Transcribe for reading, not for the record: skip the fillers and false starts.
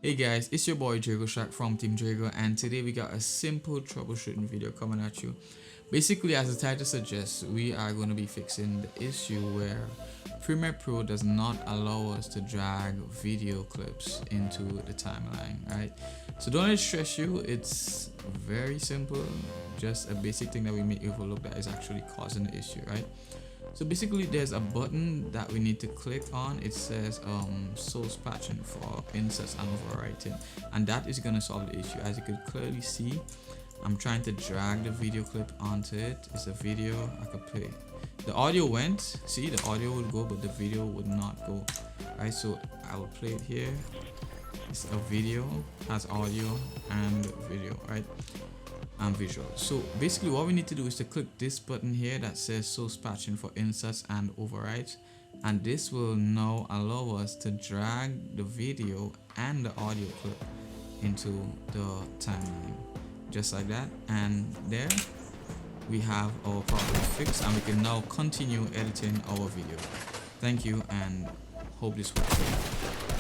Hey guys, it's your boy DragoShaq from Team Drago, and today we got a simple troubleshooting video coming at you. Basically, as the title suggests, we are going to be fixing the issue where Premiere Pro does not allow us to drag video clips into the timeline, right? So don't let it stress you, it's very simple, just a basic thing that we may overlook that is actually causing the issue, right? So basically there's a button that we need to click on. It says source patching for inserts and overwriting, and that is going to solve the issue. As you could clearly see, I'm trying to drag the video clip onto it. It's a video. I could play. The audio went, see, the audio would go, but the video would not go, right? So I will play it here. It's a video, has audio and video, right? And visual. So basically what we need to do is to click this button here that says source patching for inserts and overwrites, and this will now allow us to drag the video and the audio clip into the timeline, just like that. And there we have our problem fixed, and we can now continue editing our video. Thank you, and hope this works.